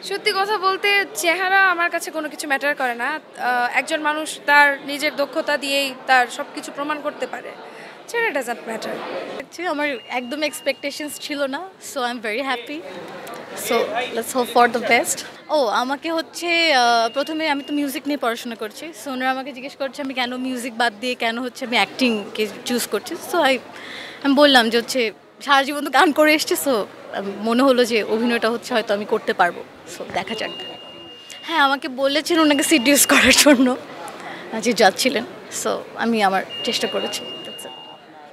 সত্যি কথা বলতে চেহারা আমার কাছে কোনো কিছু ম্যাটার করে না। একজন মানুষ তার নিজের দক্ষতা দিয়েই তার সবকিছু প্রমাণ করতে পারে। চেহারা ডাজন্ট ম্যাটার। অ্যাকচুয়ালি আমার একদম এক্সপেকটেশনস ছিল না, so I am very happy. So let's hope for the best. আমাকে হচ্ছে প্রথমে আমি তো মিউজিক নিয়ে পড়াশোনা করছি, সো ওনারা আমাকে জিজ্ঞেস করছে আমি কেন মিউজিক বাদ দিয়ে কেন হচ্ছে আমি অ্যাক্টিংকে চুজ করছি। সো আমি বললাম যে হচ্ছে সারা জীবন তো গান করে এসছি, সো মনে হলো যে অভিনয়টা হচ্ছে হয়তো আমি করতে পারবো। সো দেখা যাক। হ্যাঁ, আমাকে বলেছেন ওনাকে সিডিউস করার জন্য যে যাচ্ছিলেন, সো আমি আমার চেষ্টা করেছি।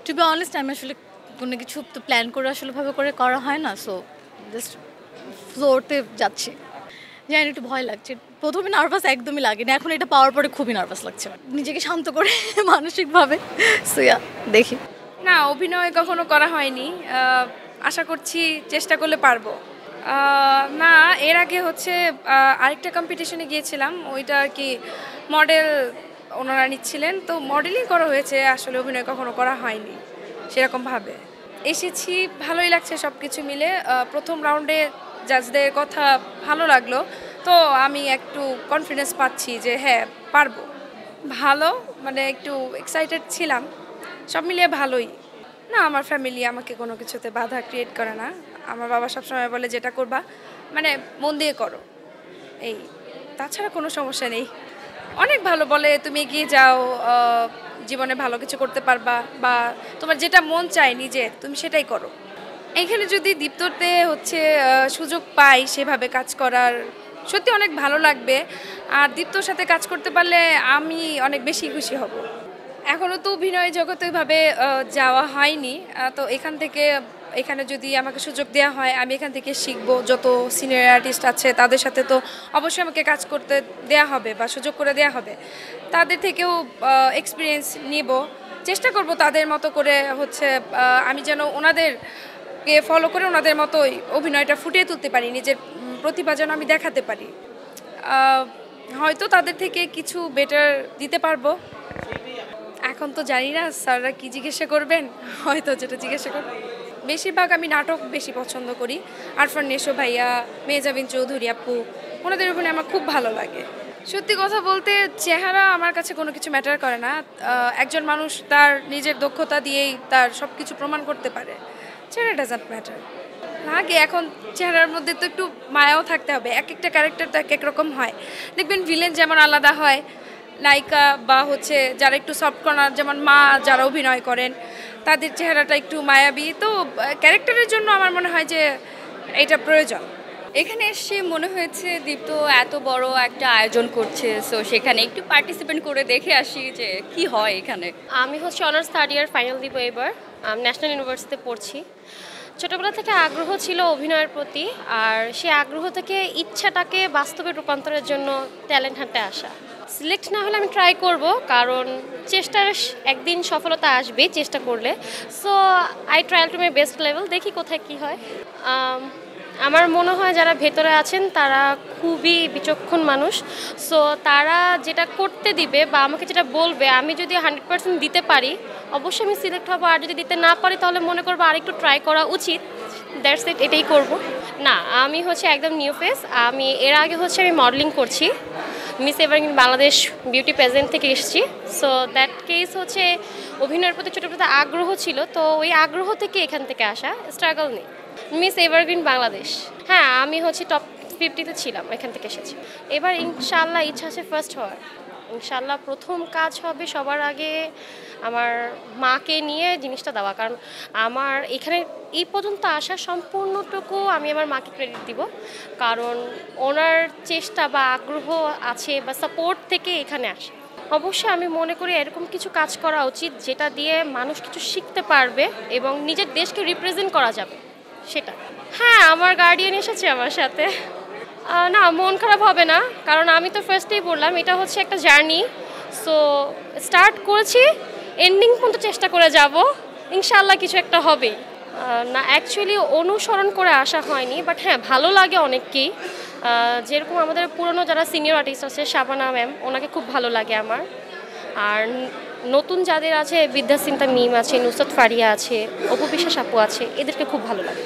টু বি অনেস্ট, আমি আসলে কোনো কিছু তো প্ল্যান করে আসলে ভাবে করে করা হয় না, সো জাস্ট ফ্লোরতে যাচ্ছি। জানি একটু ভয় লাগছে, প্রথমে নার্ভাস একদমই লাগেনি, এখন এটা পাওয়ার পরে খুবই নার্ভাস লাগছে নিজেকে শান্ত করে মানসিকভাবে। সো দেখি। না, অভিনয় কখনো করা হয়নি, আশা করছি চেষ্টা করলে পারবো। না, এর আগে হচ্ছে আরেকটা কম্পিটিশনে গিয়েছিলাম, ওইটা আর কি মডেল ওনারা নিচ্ছিলেন, তো মডেলিং করা হয়েছে, আসলে অভিনয় কখনো করা হয়নি সেরকমভাবে। এসেছি, ভালোই লাগছে সব কিছু মিলে। প্রথম রাউন্ডে জাজদের কথা ভালো লাগলো, তো আমি একটু কনফিডেন্স পাচ্ছি যে হ্যাঁ পারবো। ভালো, মানে একটু এক্সাইটেড ছিলাম, সব মিলিয়ে ভালোই। না, আমার ফ্যামিলি আমাকে কোনো কিছুতে বাধা ক্রিয়েট করে না। আমার বাবা সবসময় বলে যেটা করবা মানে মন দিয়ে করো, এই, তাছাড়া কোনো সমস্যা নেই। অনেক ভালো বলে তুমি এগিয়ে যাও, জীবনে ভালো কিছু করতে পারবা, বা তোমার যেটা মন চায় নিজে তুমি সেটাই করো। এখানে যদি দীপ্ততে হচ্ছে সুযোগ পাই সেভাবে কাজ করার, সত্যি অনেক ভালো লাগবে। আর দীপ্তর সাথে কাজ করতে পারলে আমি অনেক বেশি খুশি হব। এখনও তো অভিনয় জগতে ওইভাবে যাওয়া হয়নি, তো এখানে যদি আমাকে সুযোগ দেওয়া হয় আমি এখান থেকে শিখবো। যত সিনিয়র আর্টিস্ট আছে তাদের সাথে তো অবশ্যই আমাকে কাজ করতে দেয়া হবে বা সুযোগ করে দেয়া হবে, তাদের থেকেও এক্সপিরিয়েন্স নিব। চেষ্টা করব তাদের মতো করে হচ্ছে আমি যেন ওনাদেরকে ফলো করে ওনাদের মতোই অভিনয়টা ফুটিয়ে তুলতে পারি, নিজের প্রতিভা যেন আমি দেখাতে পারি। হয়তো তাদের থেকে কিছু বেটার দিতে পারবো। এখন তো জানি না স্যাররা কী জিজ্ঞাসা করবেন, হয়তো যেটা জিজ্ঞাসা করবেন। বেশিরভাগ আমি নাটক বেশি পছন্দ করি। আরফান নেশো ভাইয়া, মেহজাবিন চৌধুরী আপু, ওনাদের অভিনয় আমার খুব ভালো লাগে। সত্যি কথা বলতে চেহারা আমার কাছে কোনো কিছু ম্যাটার করে না। একজন মানুষ তার নিজের দক্ষতা দিয়েই তার সব কিছু প্রমাণ করতে পারে। চেহারা ডাজন্ট ম্যাটার। লাগে এখন চেহারার মধ্যে তো একটু মায়াও থাকতে হবে, এক একটা ক্যারেক্টার তো এক এক রকম হয়। দেখবেন ভিলেন যেমন আলাদা হয়, নায়িকা বা হচ্ছে যারা একটু সফট কর্নার যেমন মা যারা অভিনয় করেন তাদের চেহারাটা একটু মায়াবী, তো ক্যারেক্টারের জন্য আমার মনে হয় যে এটা প্রয়োজন। এখানে এসে মনে হয়েছে দীপ্ত এত বড় একটা আয়োজন করছে, সো সেখানে একটু পার্টিসিপেট করে দেখে আসি যে কি হয় এখানে। আমি হচ্ছে অনার্স থার্ড ইয়ার ফাইনাল দিব এবার, ন্যাশনাল ইউনিভার্সিটিতে পড়ছি। ছোটোবেলা থেকে আগ্রহ ছিল অভিনয়ের প্রতি, আর সেই আগ্রহ থেকে ইচ্ছাটাকে বাস্তবে রূপান্তরের জন্য ট্যালেন্ট হান্টে আসা। সিলেক্ট না হলে আমি ট্রাই করব, কারণ চেষ্টার একদিন সফলতা আসবে চেষ্টা করলে। So I try to my best level, দেখি কোথায় কি হয়। আমার মনে হয় যারা ভেতরে আছেন তারা খুবই বিচক্ষণ মানুষ, সো তারা যেটা করতে দিবে বা আমাকে যেটা বলবে আমি যদি 100% দিতে পারি অবশ্যই আমি সিলেক্ট হবো, আর যদি দিতে না পারি তাহলে মনে করবো আরেকটু ট্রাই করা উচিত। দ্যাটস ইট, এটাই করব। না, আমি হচ্ছে একদম নিউ ফেস। আমি এর আগে হচ্ছে আমি মডেলিং করছি, miss evergreen Bangladesh beauty present থেকে এসেছি। সো দ্যাট কেস হচ্ছে অভিনয়ের প্রতি ছোটোবেলাতে আগ্রহ ছিল, তো ওই আগ্রহ থেকে এখান থেকে আসা, স্ট্রাগল নেই। মিস এভারগ্রিন বাংলাদেশ, হ্যাঁ আমি হচ্ছে টপ 50-তে ছিলাম, এখান থেকে এসেছি। এবার ইনশাআল্লাহ ইচ্ছা আছে ফার্স্ট হওয়ার। ইনশাআল্লাহ প্রথম কাজ হবে সবার আগে আমার মাকে নিয়ে জিনিসটা দেওয়া, কারণ আমার এখানে এই পর্যন্ত আসা সম্পূর্ণটুকু আমি আমার মাকে ক্রেডিট দিব, কারণ ওনার চেষ্টা বা আগ্রহ আছে বা সাপোর্ট থেকে এখানে আসে। অবশ্যই আমি মনে করি এরকম কিছু কাজ করা উচিত যেটা দিয়ে মানুষ কিছু শিখতে পারবে এবং নিজের দেশকে রিপ্রেজেন্ট করা যাবে সেটা। হ্যাঁ, আমার গার্ডিয়ান এসেছে আমার সাথে। না, মন খারাপ হবে না, কারণ আমি তো ফার্স্টেই বললাম এটা হচ্ছে একটা জার্নি। সো স্টার্ট করেছি, এন্ডিং পর্যন্ত চেষ্টা করে যাব, ইনশাআল্লাহ কিছু একটা হবেই। না, অ্যাকচুয়ালি অনুসরণ করে আসা হয়নি, বাট হ্যাঁ ভালো লাগে অনেককেই। যেরকম আমাদের পুরনো যারা সিনিয়র আর্টিস্ট আছে, শাবানা ম্যাম, ওনাকে খুব ভালো লাগে আমার। আর নতুন যাদের আছে, বিদ্যাসিন্তা মিম আছে, নুসরাত ফারিয়া আছে, অপু বিশ্বাস আপু আছে, এদেরকে খুব ভালো লাগে।